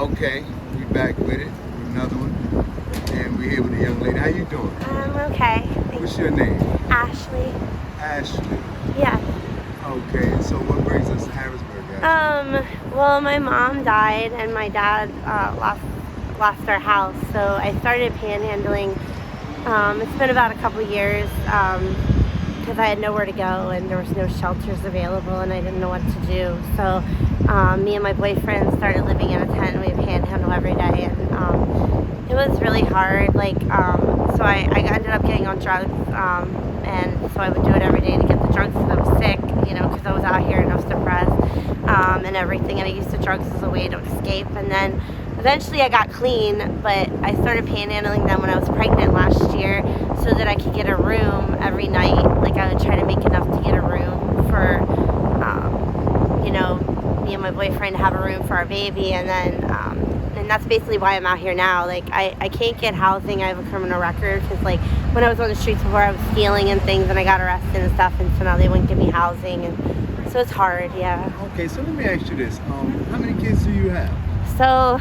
Okay, we back with it. Another one. And we're here with a young lady. How you doing? Okay. What's your name? Ashley. Ashley. Yeah. Okay, so what brings us to Harrisburg, Ashley? Well, my mom died and my dad lost our house, so I started panhandling. It's been about a couple years because I had nowhere to go and there was no shelters available and I didn't know what to do. So me and my boyfriend started living in a tent and we panhandle every day, and it was really hard. So I ended up getting on drugs, and so I would do it every day to get the drugs because I was sick, because I was out here and I was depressed and everything, and I used the drugs as a way to escape. And then eventually I got clean, but I started panhandling them when I was pregnant last year so that I could get a room every night. Like I would try to make enough to get a room for, me and my boyfriend to have a room for our baby, and then and that's basically why I'm out here now. Like I can't get housing. I have a criminal record because when I was on the streets before, I was stealing and things, and I got arrested and stuff, and so now they wouldn't give me housing, and so it's hard. Yeah. Okay, so let me ask you this: how many kids do you have? So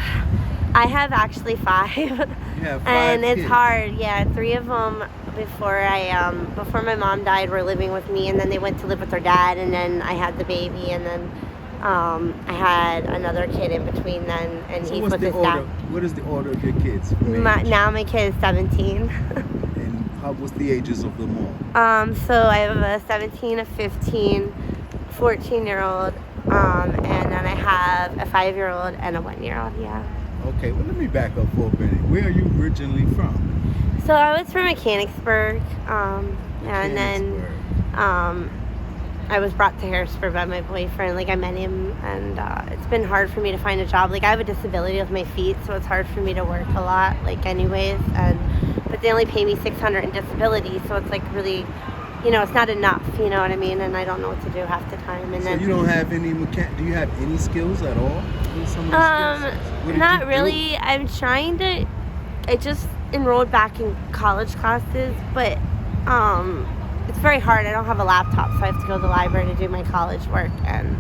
I have actually 5. You have 5 and it's kids. hard. Yeah, 3 of them before my mom died were living with me, and then they went to live with their dad, and then I had the baby, and then I had another kid in between then, and So he's what's with the his order? dad. What is the order of your kids? Now my kid is 17. And what's the ages of them all? So I have a 17, a 15, 14-year-old, and then I have a 5-year-old and a 1-year-old. Yeah. Okay, well let me back up for a minute. Where are you originally from? So I was from Mechanicsburg, and then I was brought to Harrisburg by my boyfriend. I met him, and it's been hard for me to find a job. I have a disability with my feet, so it's hard for me to work a lot, anyways. But they only pay me $600 in disability, so it's really, it's not enough. You know what I mean? And I don't know what to do half the time. And so then you don't have any do you have any skills at all? What are some of the skills? not really. I'm trying to. I just enrolled back in college classes, but it's very hard. I don't have a laptop, so I have to go to the library to do my college work. And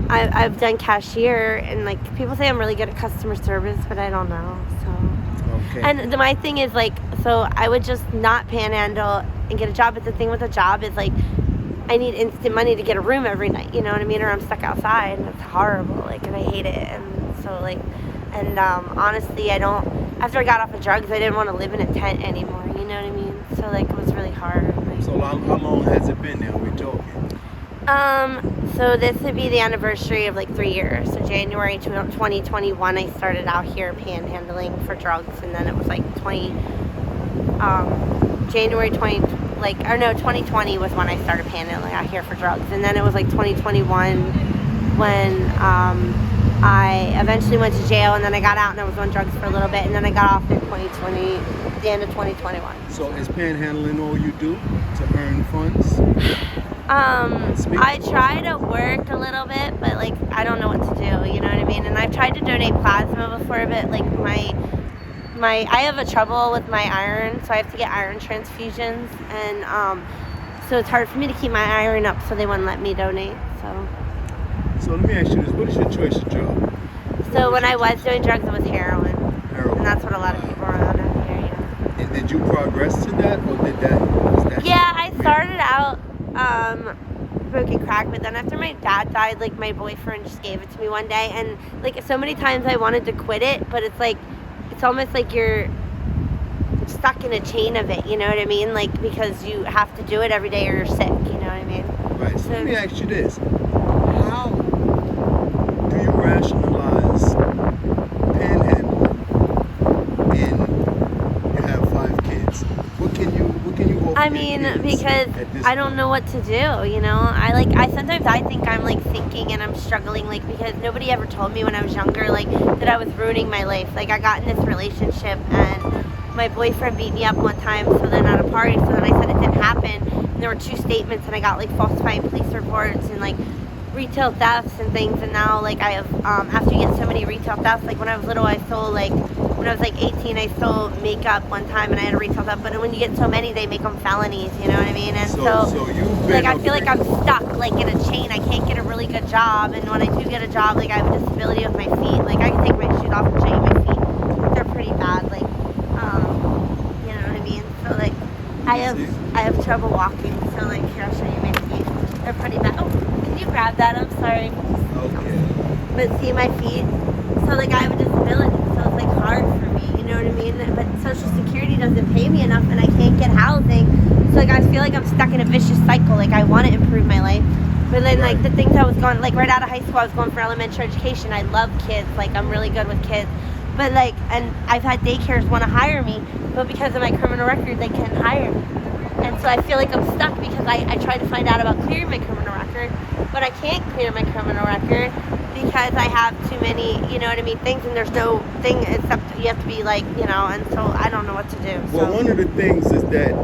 I've done cashier, and people say I'm really good at customer service, but I don't know. So Okay. and my thing is so I would just not panhandle and get a job. But the thing with a job is I need instant money to get a room every night. You know what I mean? Or I'm stuck outside, and it's horrible. And I hate it. And so honestly, I don't. After I got off of drugs, I didn't want to live in a tent anymore. You know what I mean? So it was really hard. So how long has it been now we're talking? So this would be the anniversary of 3 years. So January 2021, I started out here panhandling for drugs, and then it was January 2020 was when I started panhandling out here for drugs, and then it was 2021 when I eventually went to jail, and then I got out and I was on drugs for a little bit, and then I got off in 2020, at the end of 2021. So is panhandling all you do to earn funds? I try to work a little bit, but I don't know what to do, you know what I mean? And I've tried to donate plasma before, but I have a trouble with my iron, so I have to get iron transfusions, and so it's hard for me to keep my iron up, so they wouldn't let me donate. So let me ask you this: what is your choice of drug? So when I was doing drugs, it was heroin. Heroin. And that's what a lot of people are on out here. Yeah. And did you progress to that, or was that? Yeah, I started out smoking crack, but then after my dad died, my boyfriend just gave it to me one day, and so many times I wanted to quit it, but it's it's almost you're stuck in a chain of it. You know what I mean? Because you have to do it every day or you're sick. You know what I mean? Right. So let me ask you this: how do you rationalize panhandling and you have 5 kids? What can you offer because I don't know what to do, I sometimes I think I'm thinking and I'm struggling, because nobody ever told me when I was younger, that I was ruining my life. I got in this relationship and my boyfriend beat me up one time, so then at a party, so then I said it didn't happen, and there were 2 statements, and I got falsifying police reports and retail thefts and things, and now I have after you get so many retail thefts, when I was little I stole when I was like 18, I stole makeup one time and I had to retail that. But when you get so many, they make them felonies, you know what I mean? And So you've been like, I feel like I'm stuck, like, in a chain. I can't get a really good job. And when I do get a job, like, I have a disability with my feet. Like, I can take my shoes off and show you my feet. They're pretty bad. Like, you know what I mean? So, like, I have trouble walking. So, like, here, I'll show you my feet. They're pretty bad. Oh, can you grab that? I'm sorry. Okay. But see my feet? So, like, I have a disability. So it's, like, hard for me. You know what I mean? But Social Security doesn't pay me enough and I can't get housing. So, like, I feel like I'm stuck in a vicious cycle. Like, I want to improve my life. But then, like, the things I was going, like, right out of high school, I was going for elementary education. I love kids. Like, I'm really good with kids. But, like, and I've had daycares want to hire me. But because of my criminal record, they can't hire me. And so I feel like I'm stuck because I tried to find out about clearing my criminal record. But I can't clear my criminal record because I have too many, you know what I mean, things. And there's no thing except you have to be, like, you know, and so I don't know what to do. Well, one of the things is that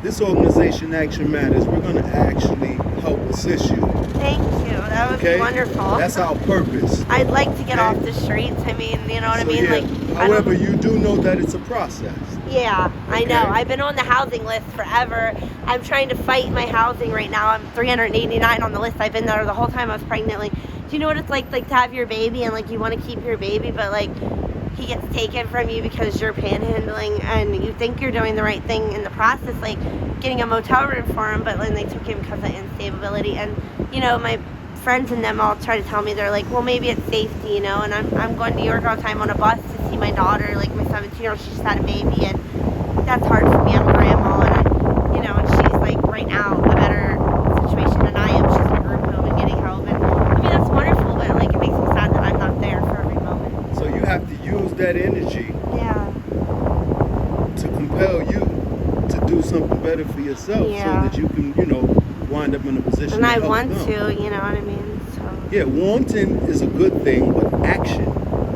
this organization, Action Matters, we're going to actually help assist you. Thank you. That would be wonderful. That's our purpose. I'd like to get off the streets. I mean, you know what I mean? Yeah. Like, however, you do know that it's a process. Yeah, I know. I've been on the housing list forever. I'm trying to fight my housing right now. I'm 389 on the list. I've been there the whole time I was pregnant. Like, do you know what it's like to have your baby and, like, you want to keep your baby, but, like, he gets taken from you because you're panhandling and you think you're doing the right thing in the process, like getting a motel room for him, but then they took him because of instability. And, you know, my friends and them all try to tell me, they're like, well, maybe it's safety, you know, and I'm going to New York all the time on a bus to see my daughter, like my 17-year-old, she just had a baby, and that's hard for me. I'm a grandma, and you know, and she's, like, right now a better situation than I am. She's in a group home and getting help, and I mean, that's wonderful, but, like, it makes me sad that I'm not there for every moment. So you have to use that energy to compel you to do something better for yourself so that you can, you know, wind up in a position and to I help want them. to, you know what I mean? So yeah, wanting is a good thing, but action.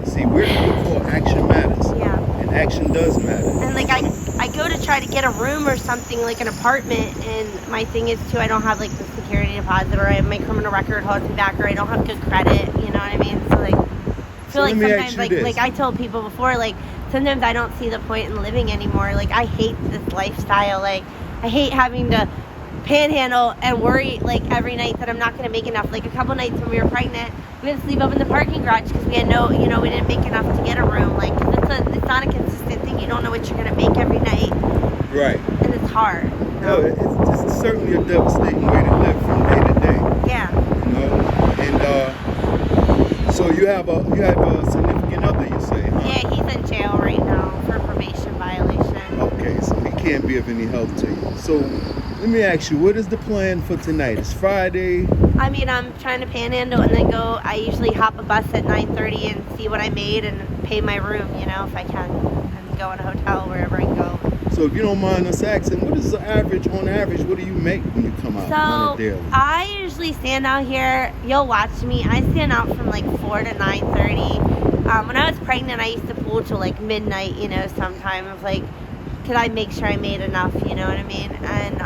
See, we're called Action Matters. Yeah. And action does matter. And, like, I go to try to get a room or something, like an apartment, and my thing is, too, I don't have, like, the security deposit, or I have my criminal record holds me back, or I don't have good credit, you know what I mean? So, like, I feel like sometimes, like I told people before, like, sometimes I don't see the point in living anymore. Like, I hate this lifestyle. Like, I hate having to panhandle and worry, like, every night that I'm not going to make enough. Like, a couple nights when we were pregnant, we had to sleep up in the parking garage because we had no, you know, we didn't make enough to get a room. Like, it's not a consistent thing. You don't know what you're going to make every night. Right. And it's hard. You know? No, it's certainly a devastating way to live from day to day. Yeah. You know, and so you have a significant other, you say, huh? Yeah, he's in jail right now for probation violation. Okay, so he can't be of any help to you. So let me ask you, what is the plan for tonight? It's Friday. I mean, I'm trying to panhandle and then go. I usually hop a bus at 9:30 and see what I made and pay my room, you know, if I can, and go in a hotel wherever I go. So if you don't mind us asking, what is the average, what do you make when you come out on a daily? I usually stand out here, you'll watch me, I stand out from like 4 to 9:30. When I was pregnant, I used to pool till like midnight, you know, sometimes, like, because I make sure I made enough, you know what I mean? And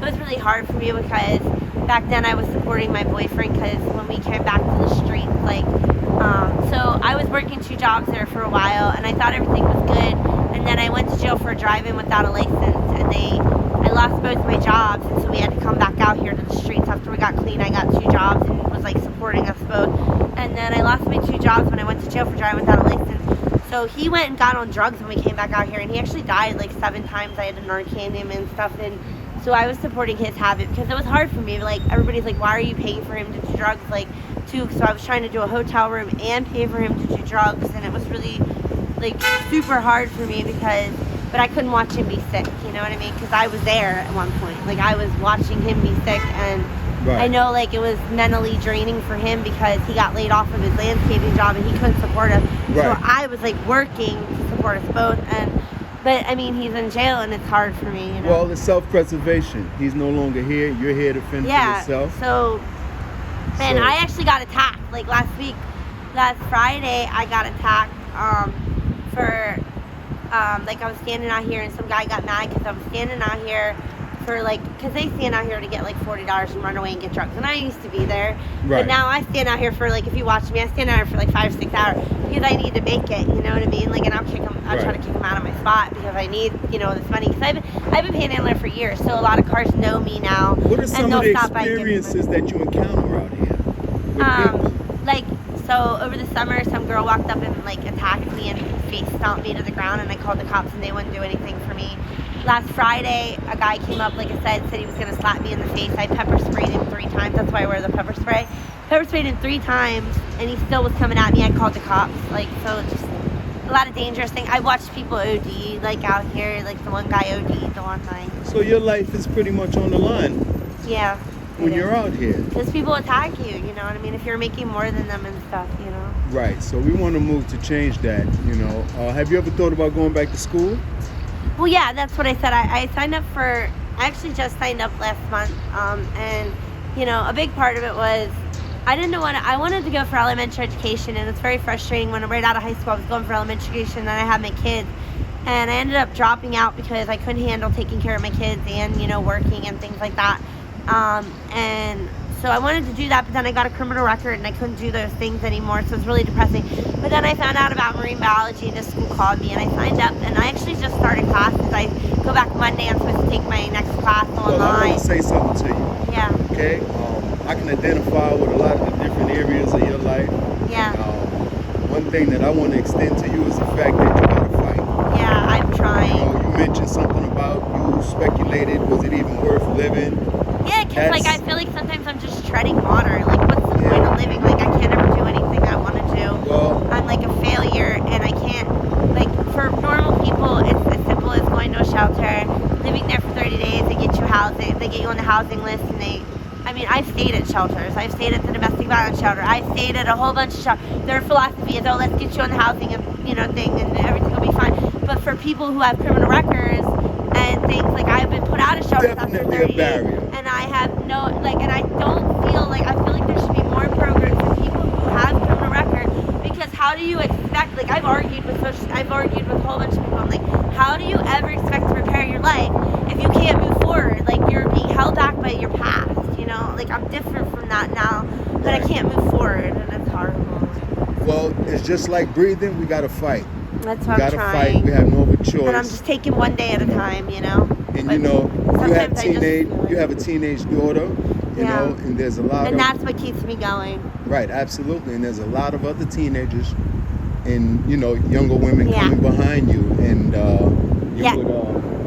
it was really hard for me because back then I was supporting my boyfriend, because when we came back to the streets, like, so I was working 2 jobs there for a while, and I thought everything was good. And then I went to jail for driving without a license, and I lost both my jobs, and so we had to come back out here to the streets after we got clean. I got 2 jobs and was, like, supporting us both. And then I lost my 2 jobs when I went to jail for driving without a license. So he went and got on drugs when we came back out here, and he actually died like 7 times. I had to Narcan him and stuff, and so I was supporting his habit because it was hard for me. Like, everybody's like, why are you paying for him to do drugs? Like, too, so I was trying to do a hotel room and pay for him to do drugs, and it was really, like, super hard for me but I couldn't watch him be sick, you know what I mean? Because I was there at one point. Like, I was watching him be sick, and I know, like, it was mentally draining for him because he got laid off of his landscaping job and he couldn't support us. So I was, like, working to support us both, but I mean, he's in jail and it's hard for me, you know? Well, it's self-preservation. He's no longer here. You're here to fend for yourself. And I actually got attacked, like, last Friday, I got attacked like, I was standing out here and some guy got mad because I was standing out here for like, because they stand out here to get like $40 and run away and get drugs. And I used to be there. Right. But now I stand out here for like, if you watch me, I stand out here for like 5 or 6 hours because I need to make it, you know what I mean? Like, and I'll try to kick them out of my spot because I need, you know, this money. Because I've been panhandling for years, so a lot of cars know me now. What are some of the experiences that you encounter out here with people? Like, so over the summer, some girl walked up and like attacked me and face stomped me to the ground, and I called the cops and they wouldn't do anything for me. Last Friday, a guy came up, like I said he was going to slap me in the face. I pepper sprayed him 3 times. That's why I wear the pepper spray. Pepper sprayed him 3 times, and he still was coming at me. I called the cops. Like, so just a lot of dangerous things. I watched people OD, like out here. Like the one guy OD'd the one night. So your life is pretty much on the line. Yeah. When you're out here. Because people attack you, you know what I mean? If you're making more than them and stuff, you know? Right. So we want to move to change that, you know. Have you ever thought about going back to school? Well, yeah, that's what I said. I signed up for, I actually just signed up last month. And, you know, a big part of it was I didn't want to, I wanted to go for elementary education. And it's very frustrating when right out of high school I was going for elementary education and then I had my kids. And I ended up dropping out because I couldn't handle taking care of my kids and, you know, working and things like that. And so I wanted to do that, but then I got a criminal record and I couldn't do those things anymore, so it was really depressing. But then I found out about marine biology and the school called me and I signed up, and I actually just started classes. I go back Monday. I'm supposed to take my next class online. Well, I want to say something to you. Yeah. Okay? I can identify with a lot of the different areas of your life. Yeah. One thing that I want to extend to you is the fact that you got to fight. Yeah, I'm trying. You know, you mentioned something about you speculated, was it even worth living? Yeah, because like I feel like sometimes I'm just treading water. Like, what's the point of living? Like, I can't ever do anything I want to do. Well, I'm like a failure, and I can't. Like, for normal people, it's as simple as going to a shelter, living there for 30 days. They get you housing. They get you on the housing list, and I've stayed at shelters. I've stayed at the domestic violence shelter. I've stayed at a whole bunch of shelters. Their philosophy is, oh, let's get you on the housing and thing, and everything will be fine. But for people who have criminal records and things, like I've been put out of shelters after 30 days, and I have no, like, and I don't feel like, I feel like there should be more programs for people who have criminal records, because how do you expect, like I've argued with a whole bunch of people, I'm like, how do you ever expect to prepare your life if you can't move forward? Like, you're being held back by your past, you know? Like, I'm different from that now, but I can't move forward, and it's horrible. Well, it's just like breathing, we gotta fight. That's what I'm trying. We gotta fight, we have no other choice. And I'm just taking one day at a time, you know? And you know, you have a teenage daughter, you know, and there's a lot and that's what keeps me going. Right, absolutely. And there's a lot of other teenagers and, you know, younger women coming behind you, and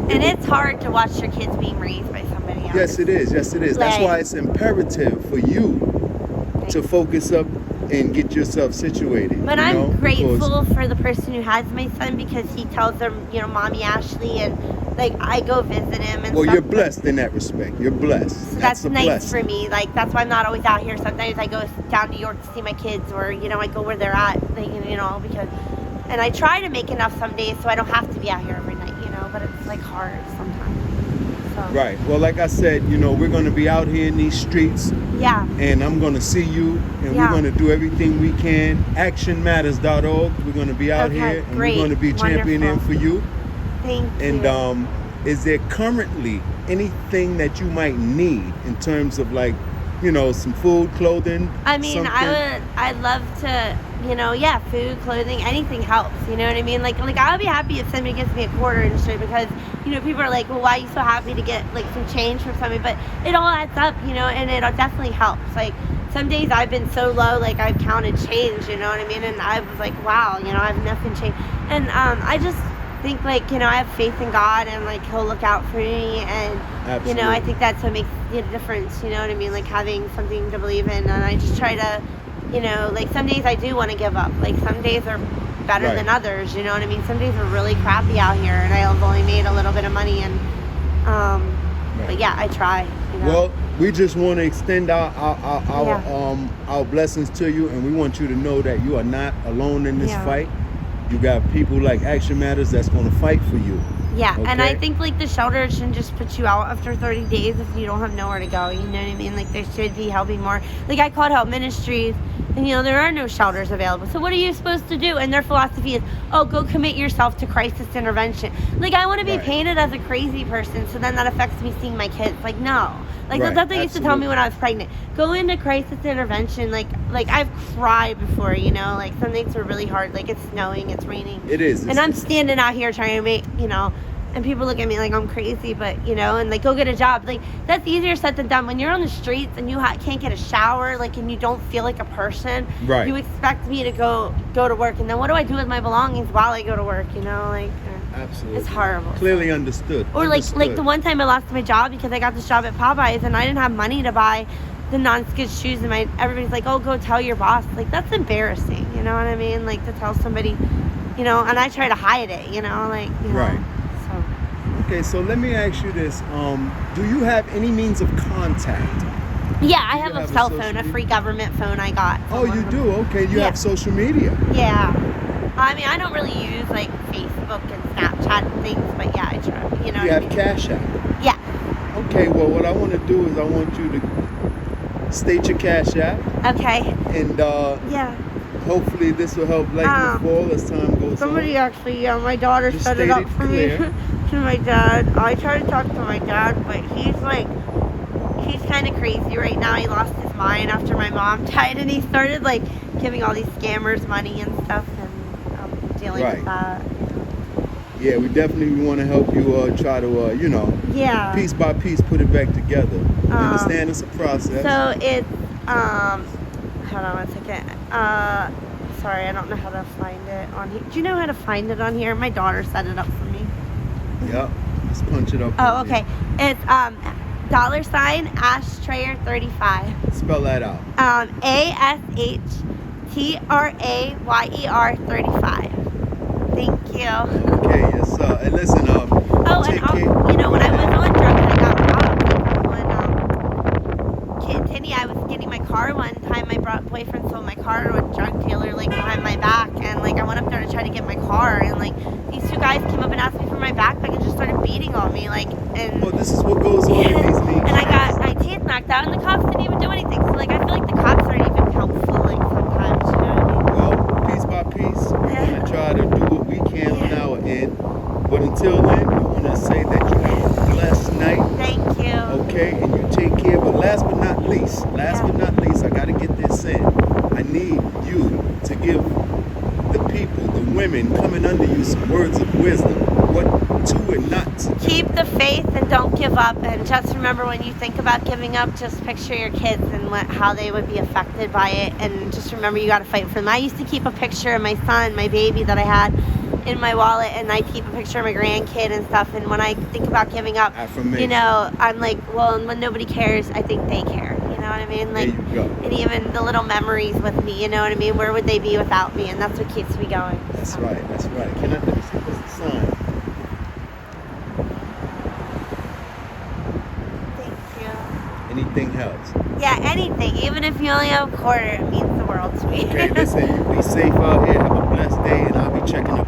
and it's hard to watch your kids being raised by somebody else. Yes, it is. Yes, it is. That's why it's imperative for you to focus up and get yourself situated. But I'm grateful for the person who has my son, because he tells them, you know, Mommy Ashley, and like I go visit him and you're blessed in that respect. You're blessed. So that's nice for me. Like, that's why I'm not always out here. Sometimes I go down to York to see my kids, or, you know, I go where they're at, you know, because, and I try to make enough some days so I don't have to be out here every night, you know, but it's like hard sometimes. So. Right. Well, like I said, you know, we're going to be out here in these streets. Yeah. And I'm going to see you, and we're going to do everything we can. Actionmatters.org. We're going to be out here, and we're going to be championing for you. Thank you. And is there currently anything that you might need in terms of, like, you know, some food, clothing? I mean, I'd love to, you know, food, clothing, anything helps, you know what I mean? Like I would be happy if somebody gives me a quarter and shit, because, you know, people are like, well, why are you so happy to get, like, some change from somebody? But it all adds up, you know, and it definitely helps. Like, some days I've been so low, like, I've counted change, you know what I mean? And I was like, wow, you know, I have nothing changed. And I just think, like, you know, I have faith in God, and, like, He'll look out for me, and Absolutely. You know, I think that's what makes the difference, you know what I mean? Like, having something to believe in. And I just try to, you know, like, some days I do want to give up. Like, some days are better than others, you know what I mean? Some days are really crappy out here, and I've only made a little bit of money, and but yeah, I try, you know? Well, we just want to extend our blessings to you, and we want you to know that you are not alone in this fight. You got people like Action Matters that's going to fight for you. Yeah, and I think, like, the shelter shouldn't just put you out after 30 days if you don't have nowhere to go, you know what I mean? Like, they should be helping more. Like, I called Help Ministries, And, there are no shelters available. So what are you supposed to do? And their philosophy is, go commit yourself to crisis intervention. Like, I want to be Right. painted as a crazy person, so then that affects me seeing my kids. Like, no. Like, Right, that's what they used to tell me absolutely. when I was pregnant. Go into crisis intervention. Like I've cried before, like some things were really hard. Like, it's snowing, it's raining. It is. And I'm standing out here trying to make, and people look at me like I'm crazy, but, and like, go get a job. Like, that's easier said than done. When you're on the streets and you can't get a shower, like, and you don't feel like a person, Right. you expect me to go to work. And then what do I do with my belongings while I go to work, Like, Absolutely. it's horrible. Clearly understood. Or like the one time I lost my job because I got this job at Popeyes and I didn't have money to buy the non-skid shoes, and everybody's like, go tell your boss. Like, that's embarrassing, you know what I mean? Like, to tell somebody, and I try to hide it, Right. So. Okay, so let me ask you this. Do you have any means of contact? Yeah, I have you a have a cell social phone, a media? free government phone I got. Oh, you do? Okay, you Yeah. have social media. Yeah. I mean, I don't really use, like, Facebook and Snapchat and things, but yeah, I try, You what I have mean? Cash App. Yeah. Okay, well, what I want to do is I want you to state your Cash App, Okay. and Yeah. hopefully this will help lighten the fall as time goes Somebody on. actually, my daughter Just set it state up it for me clear. to my dad. I tried to talk to my dad, but he's kind of crazy right now. He lost his mind after my mom died, and he started like giving all these scammers money and stuff, and I'm dealing Right. with that. Yeah, we definitely want to help you try to, Yeah. piece by piece put it back together. You understand it's a process. So it's hold on one second. Sorry, I don't know how to find it on here. Do you know how to find it on here? My daughter set it up for me. Yep. Let's punch it up. Oh, okay. It's $ashtreyer35. Spell that out. ASHTRAYER 35. Thank you. Okay, yes, sir. And listen, Oh, take and care. when I was on drugs, I got robbed. Like, on Kittany, I was getting my car one time. My boyfriend stole my car to a drug dealer, like, behind my back. And, like, I went up there to try to get my car. And, like, these two guys came up and asked me for my backpack and just started beating on me. Like, and... Well, this is what goes on in these meetings. And I got my teeth knocked out, and the cops didn't even do anything. So, like, I feel like the cops aren't even helpful, like, sometimes, you know what I mean? Well, piece by piece, we're going to try to do what we can on our end. But until then, we want to say that you have a blessed night. Thank you. Okay, and you take care. But last but not least, I got to get this in. I need you to give the people, the women coming under you, some words of wisdom. What to and not to do. Keep the faith and don't give up. And just remember, when you think about giving up, just picture your kids and how they would be affected by it. And just remember, you got to fight for them. I used to keep a picture of my son, my baby that I had, in my wallet, and I keep a picture of my grandkid and stuff. And when I think about giving up, Affirmation. I'm like, well, when nobody cares, I think they care. You know what I mean? Like, There you go. and even the little memories with me, you know what I mean? Where would they be without me? And that's what keeps me going. That's right. Let me see what's the sign. Thank you. Anything helps. Yeah, anything. Even if you only have a quarter, it means the world to me. Okay, listen, you be safe out here. Have a blessed day, and I'll be checking up